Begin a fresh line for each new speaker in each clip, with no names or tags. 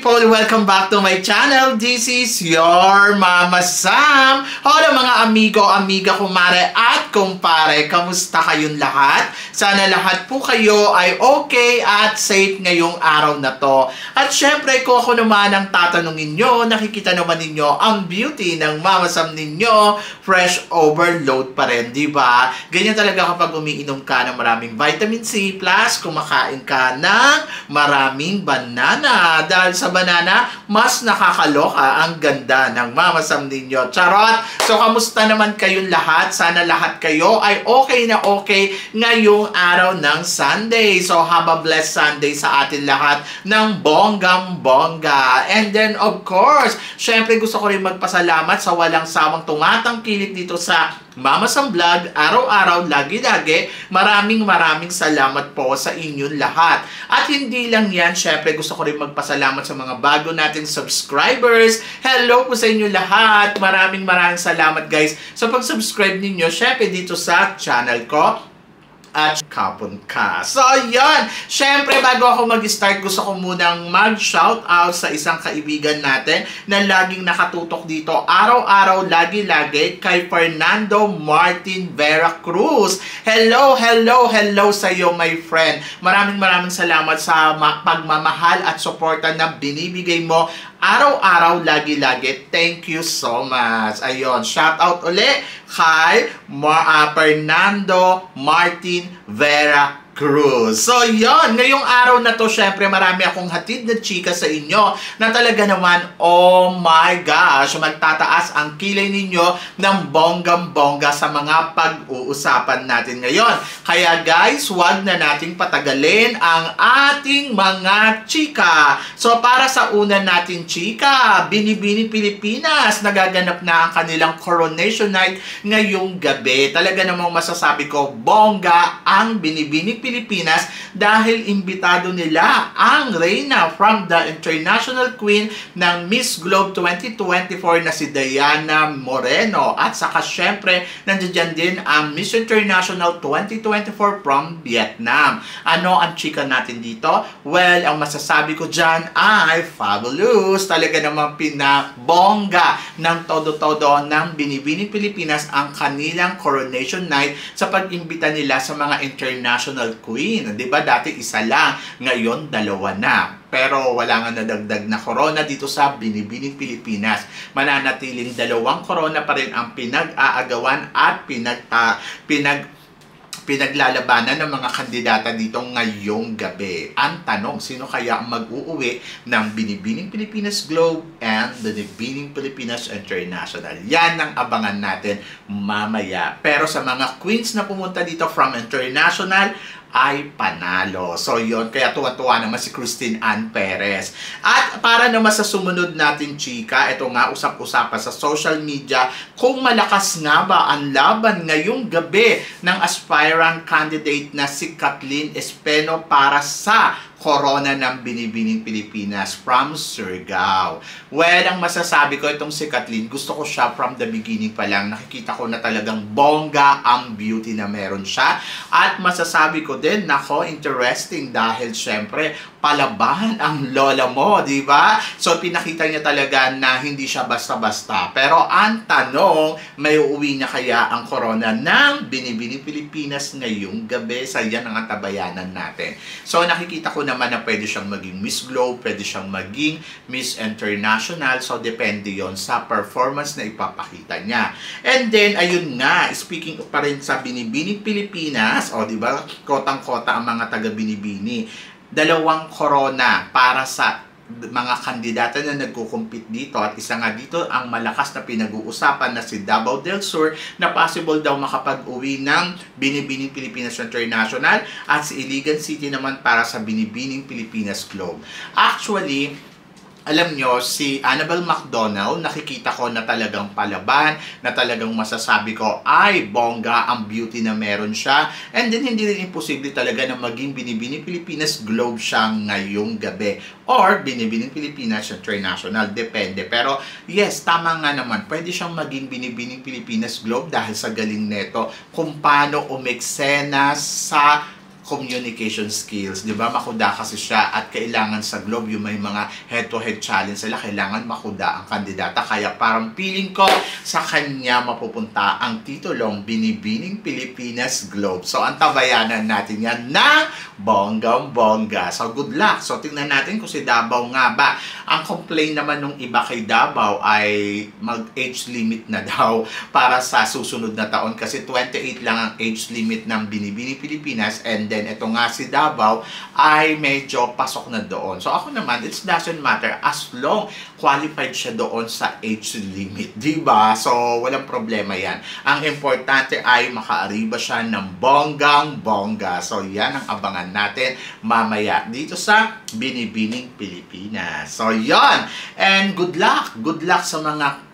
people! Welcome back to my channel. This is your Mama Sam. Hola mga amigo, amiga, kumare at kumpare. Kamusta kayong lahat? Sana lahat po kayo ay okay at safe ngayong araw na to. At syempre, kung ako naman ang tatanungin nyo, nakikita naman ninyo ang beauty ng Mama Sam ninyo. Fresh overload pa rin, di ba? Ganyan talaga kapag umiinom ka ng maraming vitamin C plus kumakain ka ng maraming banana. Dahil sa banana, mas nakakaloka ang ganda ng Mama Sam ninyo. Charot! So, kamusta naman kayong lahat? Sana lahat kayo ay okay na okay ngayong araw ng Sunday. So, have a blessed Sunday sa atin lahat ng bonggang-bongga. And then, of course, syempre gusto ko rin magpasalamat sa walang sawang tumatangkilik dito sa Mama Sam Vlog, araw-araw, lagi-lagi. Maraming salamat po sa inyong lahat. At hindi lang yan, syempre gusto ko rin magpasalamat sa mga bago nating subscribers. Hello po sa inyo lahat. Maraming salamat guys sa pag-subscribe ninyo, syempre dito sa channel ko at kapon ka. So, yun. Syempre, bago ako mag-start, gusto ko munang mag-shoutout sa isang kaibigan natin na laging nakatutok dito. Araw-araw, lagi-lagi kay Fernando Martin Vera Cruz. Hello sa iyo, my friend. Maraming salamat sa pagmamahal at suporta na binibigay mo araw-araw, lagi-lagi. Thank you so much. Ayun, shoutout uli kay Fernando Martin Vera Cruz. So, yon. Ngayong araw na to, syempre, marami akong hatid na chika sa inyo na talaga naman, oh my gosh, magtataas ang kilay ninyo ng bonggang-bongga sa mga pag-uusapan natin ngayon. Kaya guys, huwag na nating patagalin ang ating mga chika. So, para sa una natin chika, Binibining Pilipinas, nagaganap na ang kanilang coronation night ngayong gabi. Talaga namang masasabi ko, bongga ang Binibining Pilipinas dahil imbitado nila ang reyna from the International Queen ng Miss Globe 2024 na si Diana Moreno. At saka syempre, nandiyan din ang Miss International 2024 from Vietnam. Ano ang chika natin dito? Well, ang masasabi ko dyan ay fabulous. Talaga namang pinabongga ng todo-todo ng Binibining Pilipinas ang kanilang coronation night sa pag-imbita nila sa mga international queen. Diba dati isa lang, ngayon dalawa na. Pero wala nga nadagdag na corona dito sa Binibining Pilipinas. Mananatiling dalawang corona pa rin ang pinag-aagawan at pinaglalabanan ng mga kandidata dito ngayong gabi. Ang tanong, sino kaya ang mag-uuwi ng Binibining Pilipinas Globe and Binibining Pilipinas International? Yan ang abangan natin mamaya. Pero sa mga queens na pumunta dito from international, ay panalo. So, yun. Kaya tuwa-tuwa naman si Christine Ann Perez. At para naman sa sumunod natin, chika, ito nga, usap-usapan sa social media, kung malakas nga ba ang laban ngayong gabi ng aspirant candidate na si Kathleen Espeno para sa corona ng Binibining Pilipinas from Surigao. Well, ang masasabi ko itong si Kathleen, gusto ko siya from the beginning pa lang. Nakikita ko na talagang bongga ang beauty na meron siya. At masasabi ko din, nako, interesting dahil syempre, palaban ang lola mo, di ba? So, pinakita niya talaga na hindi siya basta-basta. Pero ang tanong, may uuwi na kaya ang corona ng Binibining Pilipinas ngayong gabi? Sa yan ang atabayanan natin. So, nakikita ko naman na pwede siyang maging Miss Globe, pwede siyang maging Miss International. So, depende yon sa performance na ipapakita niya. And then, ayun nga, speaking pa rin sa Binibining Pilipinas, o di ba, kotang-kota ang mga taga-Binibini. Dalawang corona para sa mga kandidata na nagkukumpit dito at isa nga dito ang malakas na pinag-uusapan na si Davao del Sur na possible daw makapag-uwi ng Binibining Pilipinas International at si Iligan City naman para sa Binibining Pilipinas Globe. Actually, alam nyo, si Annabel McDonald, nakikita ko na talagang palaban, na talagang masasabi ko ay bongga ang beauty na meron siya. And then, hindi rin imposible talaga na maging Binibining Pilipinas Globe siya ngayong gabi. Or Binibining Pilipinas International, depende. Pero, yes, tama nga naman, pwede siyang maging Binibining Pilipinas Globe dahil sa galing neto kung paano umeksena sa communication skills, di ba? Makuda kasi siya at kailangan sa Globe yung may mga head-to-head challenge sila, kailangan makuda ang kandidata. Kaya parang feeling ko sa kanya mapupunta ang titulong Binibining Pilipinas Globe. So, antabayanan natin yan ng bonggang-bongga. So, good luck. So, tingnan natin kung si Davao nga ba. Ang complaint naman nung iba kay Davao ay mag-age limit na daw para sa susunod na taon kasi 28 lang ang age limit ng Binibining Pilipinas, and then ito nga si Davao ay medyo pasok na doon. So ako naman, it doesn't matter as long qualified siya doon sa age limit, diba? So walang problema yan. Ang importante ay makaariba siya ng bonggang-bongga. So yan ang abangan natin mamaya dito sa Binibining Pilipinas. So yan, and good luck sa mga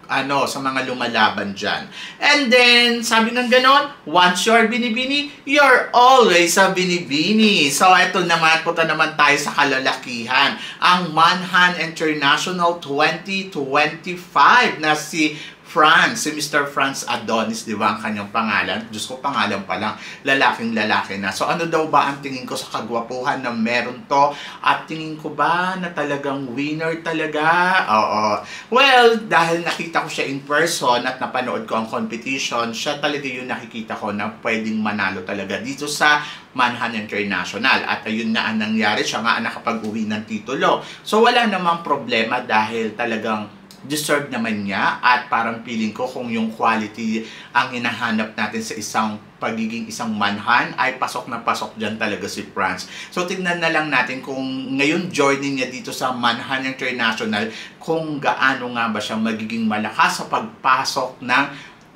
sa mga lumalaban dyan. And then, sabi ng ganon, once you're binibini, you're always a binibini. So, ito naman, punta naman tayo sa kalalakihan. Ang Manhunt International 2025 na si Mr. Franz Adonis, di ba ang kanyang pangalan? Diyos ko, pangalan pa lang, lalaking-lalaki na. So, ano daw ba ang tingin ko sa kagwapuhan na meron to? At tingin ko ba na talagang winner talaga? Oo. Well, dahil nakita ko siya in person at napanood ko ang competition, siya talaga yung nakikita ko na pwedeng manalo talaga dito sa Manhunt International. At ayun na ang nangyari, siya nga nakapag-uwi ng titulo. So, wala namang problema dahil talagang deserve naman niya at parang feeling ko kung yung quality ang hinahanap natin sa pagiging isang manhunt ay pasok na pasok dyan talaga si Franz. So tignan na lang natin kung ngayon joining niya dito sa Manhunt International kung gaano nga ba siya magiging malakas sa pagpasok ng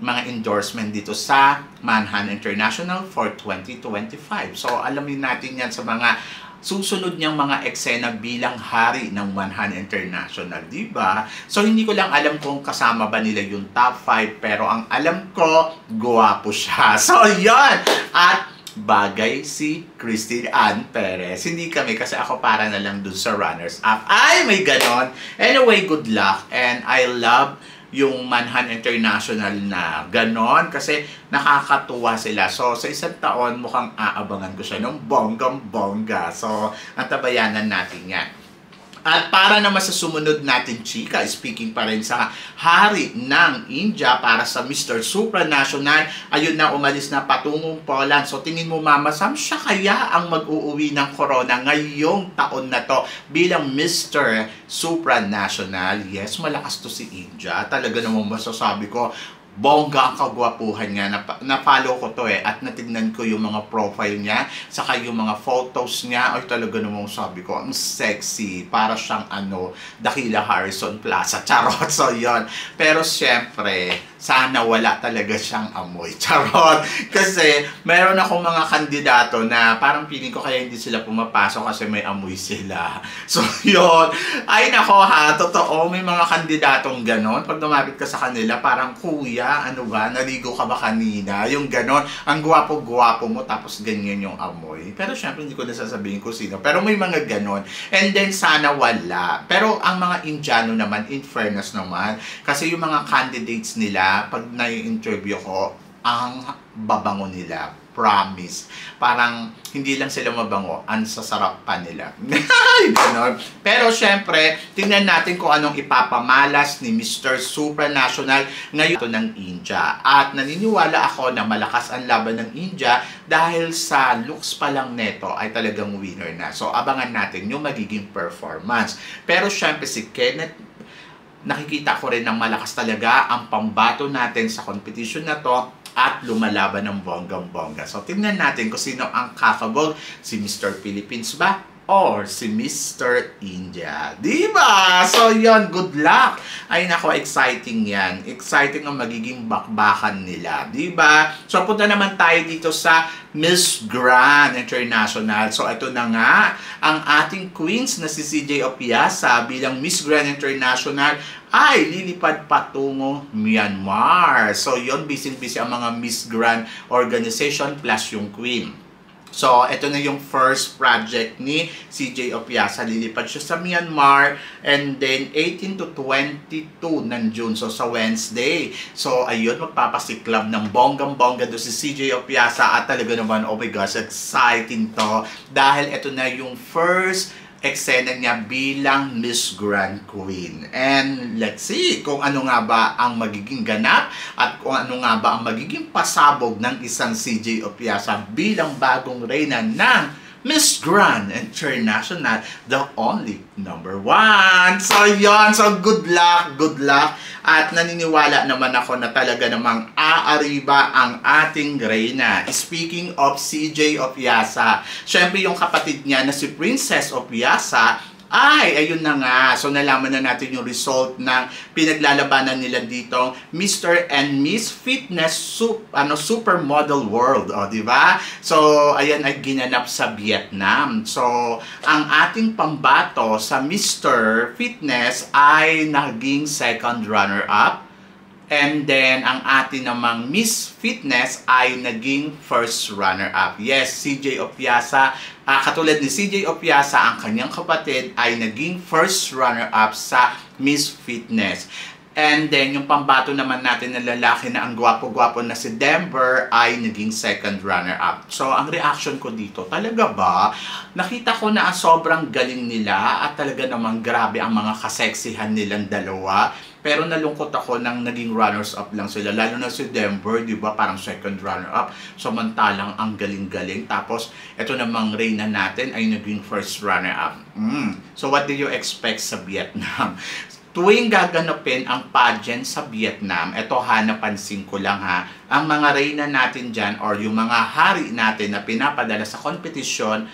mga endorsement dito sa Manhunt International for 2025. So alamin natin yan sa mga susunod niyang mga eksena bilang hari ng Manhunt International, di ba? So, hindi ko lang alam kung kasama ba nila yung top 5, pero ang alam ko, guwapo siya. So, yon. At bagay si Christine Ann Perez. Hindi kami kasi ako para na lang dun sa runners-up. Ay, may ganon. Anyway, good luck. And I love yung Manhunt International na ganon kasi nakakatuwa sila. So, sa isang taon, mukhang aabangan ko siya ng bonggang-bongga. So, antabayanan natin yan. At para naman sa sumunod natin, chika, speaking pa rin sa hari ng India para sa Mr. Supranational, ayun na, umalis na patungong Poland. So tingin mo, Mama Sam, siya kaya ang mag-uuwi ng corona ngayong taon na to bilang Mr. Supranational? Yes, malakas to si India. Talaga naman masasabi ko, bongga ang kagwapuhan niya. Na-follow ko to at natignan ko yung mga profile niya, saka yung mga photos niya. Ay, talaga namang sabi ko, ang sexy. Para siyang Dakila Harrison Plaza. Charot. So, yon. Pero, syempre, sana wala talaga siyang amoy. Charot. Kasi, meron akong mga kandidato na parang feeling ko kaya hindi sila pumapasok kasi may amoy sila. So, yon. Ay, nako ha. Totoo, may mga kandidatong ganon. Pag lumapit ka sa kanila, parang kuya, ano ba, naligo ka ba kanina? Yung ganon, ang gwapo-gwapo mo, tapos ganyan yung amoy. Pero syempre, hindi ko nasasabihin ko sino. Pero may mga ganon. And then, sana wala. Pero ang mga Indiano naman, in fairness naman, kasi yung mga candidates nila, pag nai-interview ko, ang babango nila. Promise. Parang hindi lang sila mabango, ang sasarap pa nila. Ganon. Pero syempre, tingnan natin kung anong ipapamalas ni Mr. Supranational ngayon ng India. At naniniwala ako na malakas ang laban ng India dahil sa looks pa lang neto ay talagang winner na. So abangan natin yung magiging performance. Pero syempre si Kenneth, nakikita ko rin ng malakas talaga ang pambato natin sa competition na to at lumalaban ng bonggang-bongga. So, tingnan natin kung sino ang kakabog, si Mr. Philippines ba or si Mr. India. Diba? So, yon, good luck. Ay, nako, exciting yan. Exciting ang magiging bakbakan nila. Diba? So, punta naman tayo dito sa Miss Grand International. So, ito na nga, ang ating queens na si CJ Opiasa bilang Miss Grand International ay lilipad patungo Myanmar. So, yon, busy-busy ang mga Miss Grand organization plus yung queen. So, ito na yung first project ni CJ Opiasa. Lilipad siya sa Myanmar, and then 18 to 22 ng June. So, sa Wednesday. So, ayun, magpapasiklab ng bonggang-bongga do si CJ Opiasa. At talaga naman, oh my gosh, exciting to. Dahil ito na yung first eksena niya bilang Miss Grand Queen. And let's see kung ano nga ba ang magiging ganap at kung ano nga ba ang magiging pasabog ng isang CJ Opiasa bilang bagong reyna ng Miss Grand International, the only #1. So yon, so good luck, good luck. At naniniwala naman ako na talaga namang aariba ang ating reyna. Speaking of CJ Opiasa, syempre yung kapatid niya na si Princess Opiasa, ay, ayun na nga. So, nalaman na natin yung result ng pinaglalabanan nila dito, Mr. and Miss Fitness Supermodel World. O, di ba? So, ayan ay ginanap sa Vietnam. So, ang ating pambato sa Mr. Fitness ay naging second runner-up. And then, ang atin namang Miss Fitness ay naging first runner-up. Yes, CJ Opiasa, katulad ni CJ Opiasa, ang kanyang kapatid ay naging first runner-up sa Miss Fitness. And then, yung pambato naman natin na lalaki na ang gwapo-gwapo na si Denver ay naging second runner-up. So, ang reaction ko dito, talaga ba? Nakita ko na sobrang galing nila at talaga namang grabe ang mga kaseksihan nilang dalawa. Pero nalungkot ako nang naging runners-up lang sila. Lalo na si Denver, di ba? Parang second runner-up. Samantalang ang galing-galing. Tapos, ito namang reyna natin ay naging first runner-up. So, what do you expect sa Vietnam? Tuwing gaganapin ang pageant sa Vietnam, eto ha, napansin ko lang ha, ang mga reyna natin dyan or yung mga hari natin na pinapadala sa kompetisyon,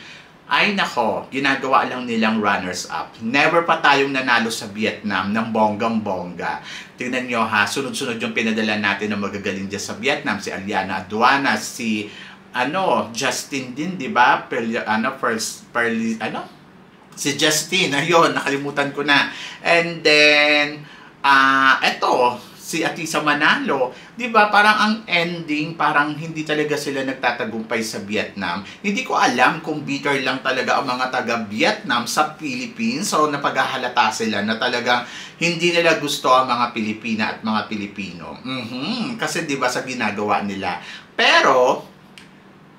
ay nako, ginagawa lang nilang runners-up. Never pa tayong nanalo sa Vietnam ng bonggang-bongga. Tingnan nyo ha, sunod-sunod yung pinadala natin na magagaling dyan sa Vietnam. Si Aliana Aduana, si Justin din, di ba? Si Justin, ayun, nakalimutan ko na. And then, eto, si Atisa Manalo, di ba, parang ang ending, parang hindi talaga sila nagtatagumpay sa Vietnam. Hindi ko alam kung bitter lang talaga ang mga taga-Vietnam sa Philippines. So, napaghahalata sila na talagang hindi nila gusto ang mga Pilipina at mga Pilipino. Kasi di ba sa ginagawa nila. Pero,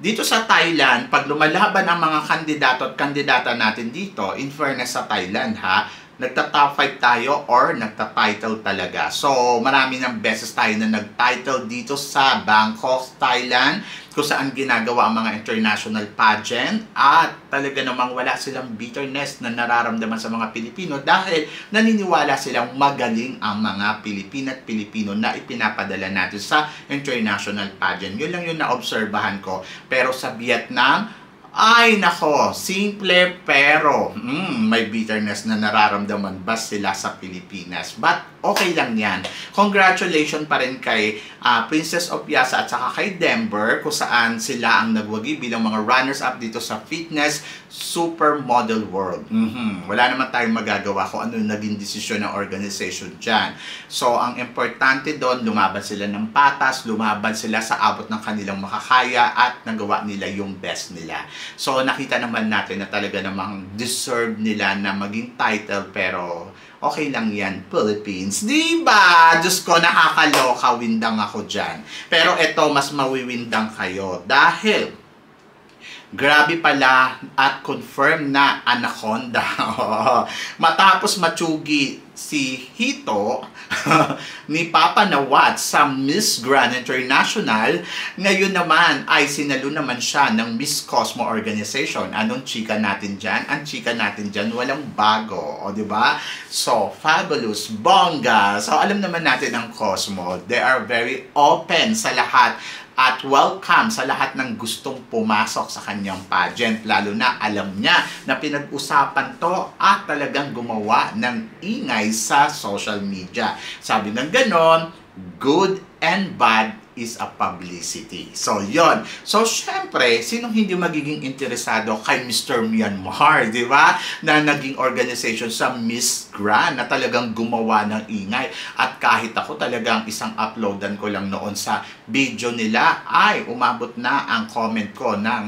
dito sa Thailand, pag lumalaban ang mga kandidato at kandidata natin dito, in fairness sa Thailand ha, nagta-top 5 tayo or nagta-title talaga. So, marami ng beses tayo na nag-title dito sa Bangkok, Thailand, kung saan ginagawa ang mga international pageant at talaga namang wala silang bitterness na nararamdaman sa mga Pilipino dahil naniniwala silang magaling ang mga Pilipina at Pilipino na ipinapadala natin sa international pageant. Yun lang yung naobserbahan ko. Pero sa Vietnam, ay nako, simple pero may bitterness na nararamdaman ba sila sa Pilipinas. But okay lang yan. Congratulations pa rin kay Princess Opiasa at saka kay Denver kung saan sila ang nagwagi bilang mga runners-up dito sa Fitness Supermodel World. Wala naman tayong magagawa kung ano yung naging desisyon ng organization dyan. So, ang importante doon, lumaban sila ng patas, lumaban sila sa abot ng kanilang makakaya at nagawa nila yung best nila. So, nakita naman natin na talaga namang deserve nila na maging title pero okay lang yan, Philippines. Diba? Diyos ko, nakakaloka, windang ako dyan. Pero ito, mas mawiwindang kayo dahil grabe pala at confirm na anaconda. Matapos matsugi si Hito ni Papa Nawat sa Miss Grand International, ngayon naman ay sinalo naman siya ng Miss Cosmo Organization. Anong chika natin dyan? Ang chika natin dyan, walang bago. O, diba? So, fabulous, bongga. So, alam naman natin ang Cosmo. They are very open sa lahat at welcome sa lahat ng gustong pumasok sa kanyang pageant. Lalo na alam niya na pinag-usapan to at talagang gumawa ng ingay sa social media. Sabi ng ganon, good and bad is a publicity. So, yon. So, syempre, sinong hindi magiging interesado kay Mr. Myanmar, di ba? Na naging organization sa Miss Grand na talagang gumawa ng ingay. At kahit ako talagang isang uploadan ko lang noon sa video nila, ay umabot na ang comment ko ng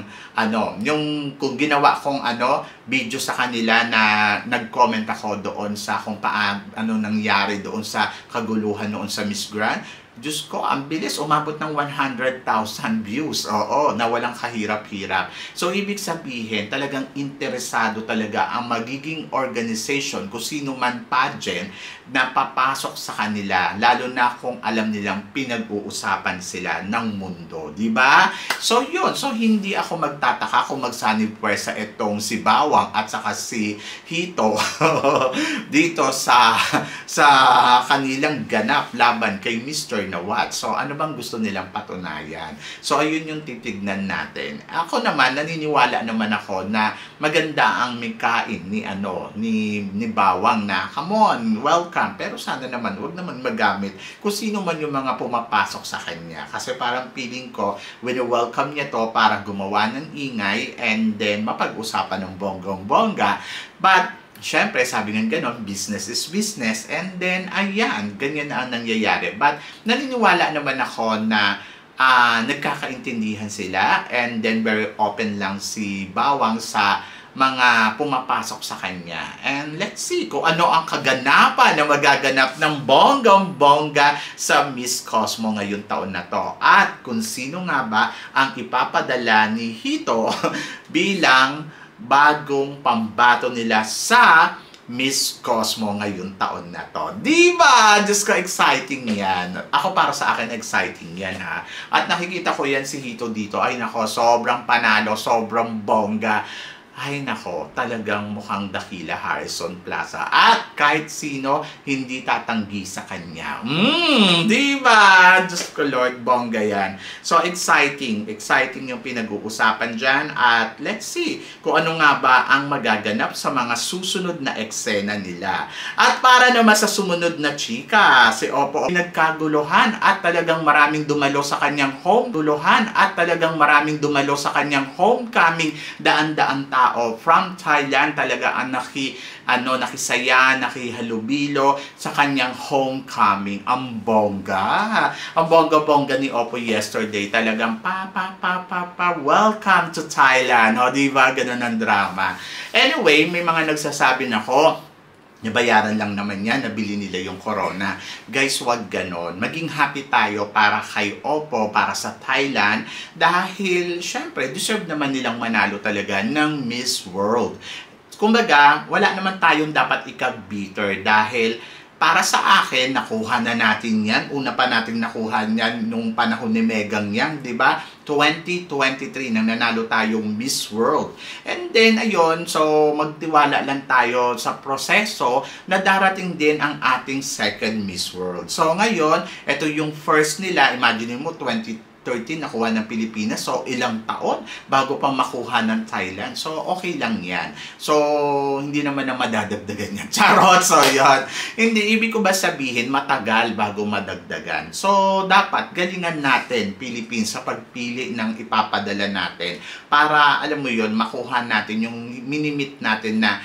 yung kung ginawa kong video sa kanila na nag-comment ako doon sa kung nangyari doon sa kaguluhan noon sa Miss Grand. Diyos ko, ang bilis, umabot ng 100,000 views. Oo, na walang kahirap-hirap. So, ibig sabihin, talagang interesado talaga ang magiging organization, kung sino man pageant, na papasok sa kanila, lalo na kung alam nilang pinag-uusapan sila ng mundo. Diba? So, yun. So, hindi ako magtataka kung magsanib-pwersa itong si Bawang at saka si Hito dito sa kanilang ganap laban kay Mr. Nawat. So, ano bang gusto nilang patunayan? So, ayun yung titignan natin. Ako naman, naniniwala naman ako na maganda ang mikain ni Bawang na, come on, welcome. Pero sana naman, wag naman magamit kung sino man yung mga pumapasok sa kanya. Kasi parang feeling ko, welcome niya to para gumawa ng ingay and then mapag-usapan ng bonggong-bongga. But, syempre, sabi nga ganon, business is business. And then, ayan, ganyan na ang nangyayari. But, naniniwala naman ako na nagkakaintindihan sila. And then, very open lang si Bawang sa mga pumapasok sa kanya. And let's see kung ano ang kaganapan na magaganap ng bonggang-bongga sa Miss Cosmo ngayong taon na to. At kung sino nga ba ang ipapadala ni Hito bilang bagong pambato nila sa Miss Cosmo ngayong taon na to. Diba? Diyos ko, exciting yan. Ako, para sa akin, exciting yan, ha? At nakikita ko yan si Hito dito. Ay nako, sobrang panalo, sobrang bongga. Ay nako, talagang mukhang dakila Harrison Plaza. At kahit sino, hindi tatanggi sa kanya. Diba? Diyos ko Lord, bongga yan. So, exciting. Exciting yung pinag-uusapan dyan. At let's see kung ano nga ba ang magaganap sa mga susunod na eksena nila. At para naman sa sumunod na chika, si Oppo nagkaguluhan at talagang maraming dumalo sa kanyang homecoming daan-daan tao from Thailand. Talaga ang nakisaya, nakihalubilo sa kanyang homecoming. Ang bongga. Ang bongga-bongga ni Oppo yesterday. Talagang welcome to Thailand. O, diba? Ganun ang drama. Anyway, may mga nagsasabi na nabayaran lang naman yan, nabili nila yung corona. Guys, wag ganon. Maging happy tayo para kay Oppo, para sa Thailand, dahil, syempre, deserve naman nilang manalo talaga ng Miss World. Kumbaga, wala naman tayong dapat ikag-bitter dahil para sa akin, nakuha na natin yan. Una pa natin nakuha yan nung panahon ni Megang Yang, di ba? 2023 nang nanalo tayong Miss World. And then, ayun, so magtiwala lang tayo sa proseso na darating din ang ating second Miss World. So, ngayon, ito yung first nila. Imagine mo, 2013 nakuha ng Pilipinas. So, ilang taon bago pa makuha ng Thailand. So, okay lang yan. So, hindi naman na madadagdagan yan. Charot! So, yan. Hindi, ibig ko ba sabihin, matagal bago madagdagan. So, dapat galingan natin, Philippines, sa pagpili ng ipapadala natin para, alam mo yon, makuha natin yung minimit natin na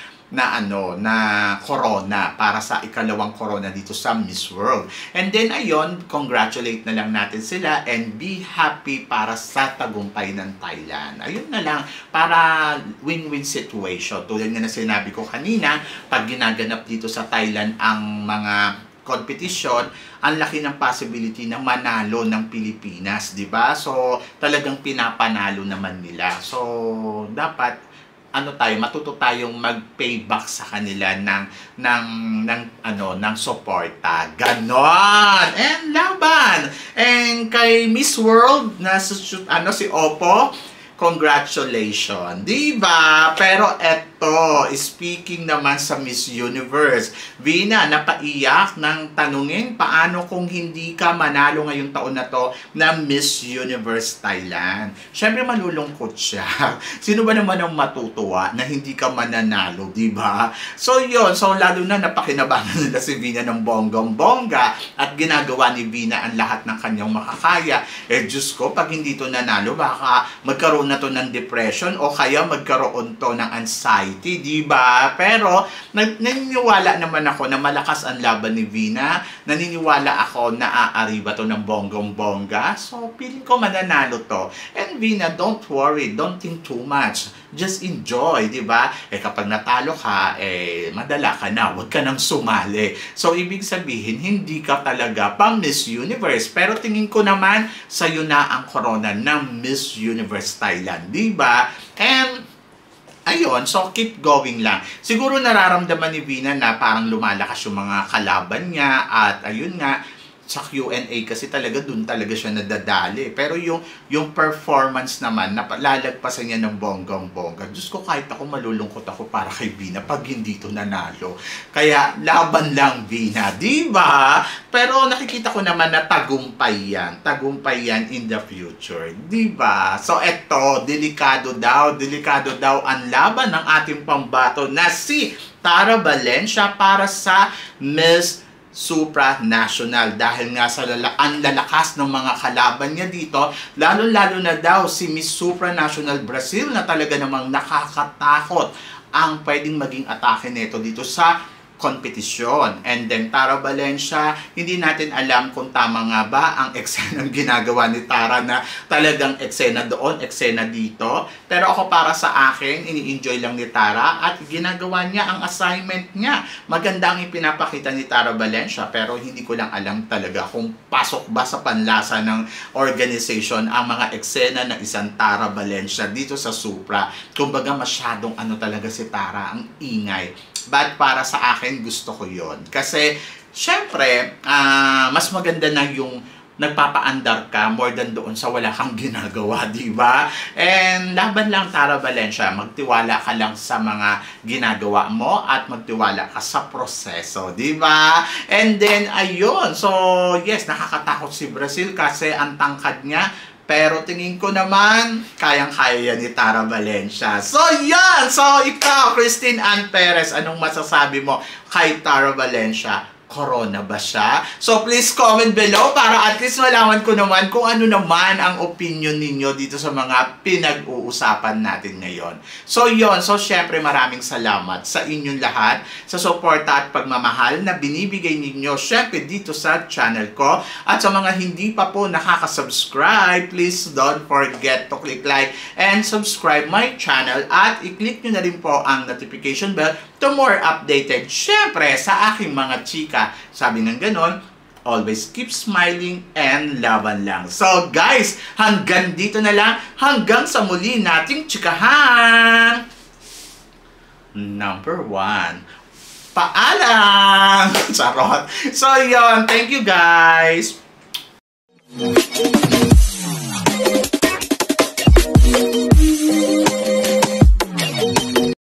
corona para sa ikalawang corona dito sa Miss World. And then, ayun, congratulate na lang natin sila and be happy para sa tagumpay ng Thailand. Ayun na lang, para win-win situation. Tulad nga na sinabi ko kanina, pag ginaganap dito sa Thailand ang mga competition, ang laki ng possibility na manalo ng Pilipinas, di ba? So, talagang pinapanalo naman nila. So, dapat matuto tayong mag-payback sa kanila ng suporta. Ganon! And laban! And kay Miss World na si Oppo, congratulations, diba? Pero eto, speaking naman sa Miss Universe, Vina, napaiyak ng tanungin paano kung hindi ka manalo ngayong taon na to na Miss Universe Thailand. Siyempre malulungkot siya. Sino ba naman ang matutuwa na hindi ka mananalo, diba? So yun, so lalo na napakinabangan nila si Vina ng bonggang-bongga at ginagawa ni Vina ang lahat ng kanyang makakaya. Diyos ko, pag hindi to nanalo, baka magkaroon na to ng depression o kaya magkaroon to ng anxiety, di ba? Pero naniniwala naman ako na malakas ang laban ni Vina. Naniniwala ako na aariba to ng bonggong-bongga. So, feeling ko mananalo to. And Vina, don't worry. Don't think too much. Just enjoy, di ba? Kapag natalo ka, madala ka na. Huwag ka nang sumali. So, ibig sabihin, hindi ka talaga pang Miss Universe. Pero tingin ko naman, sa'yo na ang corona ng Miss Universe Thailand, di ba? And ayun, so keep going lang. Siguro nararamdaman ni Vina na parang lumalakas yung mga kalaban niya at ayun nga, sa Q&A kasi talaga dun talaga siya nadadali. Pero yung performance naman, lalagpasan niya ng bonggang-bongga. Diyos ko, kahit ako malulungkot ako para kay Vina pag hindi to nanalo. Kaya laban lang, Vina, di ba? Pero nakikita ko naman na tagumpay yan in the future, di ba? So eto, delikado daw ang laban ng ating pambato na si Tara Valencia para sa Miss Supranational dahil nga sa ang lalakas ng mga kalaban niya dito, lalo-lalo na daw si Miss Supranational Brazil na talaga namang nakakatakot ang pwedeng maging atake nito dito sa kompetisyon. And then Tara Valencia, hindi natin alam kung tama nga ba ang eksenang ginagawa ni Tara na talagang eksena doon, eksena dito. Pero ako para sa akin, ini-enjoy lang ni Tara at ginagawa niya ang assignment niya. Maganda ang ipinapakita ni Tara Valencia pero hindi ko lang alam talaga kung pasok ba sa panlasa ng organization ang mga eksena ng isang Tara Valencia dito sa Supra. Kumbaga masyadong ano talaga si Tara, ang ingay. But para sa akin, gusto ko yon. Kasi, syempre, mas maganda na yung nagpapaandar ka more than doon sa wala kang ginagawa, di ba? And laban lang, Tara Valencia. Magtiwala ka lang sa mga ginagawa mo at magtiwala ka sa proseso, di ba? And then, ayun. So, yes, nakakatakot si Brazil kasi ang tangkad niya. Pero tingin ko naman, kayang-kaya yan ni Tara Valencia. So, yan! So, ikaw, Christine Ann Perez, anong masasabi mo kay Tara Valencia? Corona ba siya? So, please comment below para at least malaman ko naman kung ano naman ang opinion ninyo dito sa mga pinag-uusapan natin ngayon. So, yon. So, syempre maraming salamat sa inyong lahat sa suporta at pagmamahal na binibigay ninyo syempre dito sa channel ko. At sa mga hindi pa po nakaka-subscribe, please don't forget to click like and subscribe my channel at i-click nyo na rin po ang notification bell to more updated syempre sa aking mga chika. Sabi ng ganon, always keep smiling and laban lang. So guys, hanggang dito na lang. Hanggang sa muli nating chikahan. Number 1. Paalam! Charot. So yun, thank you guys.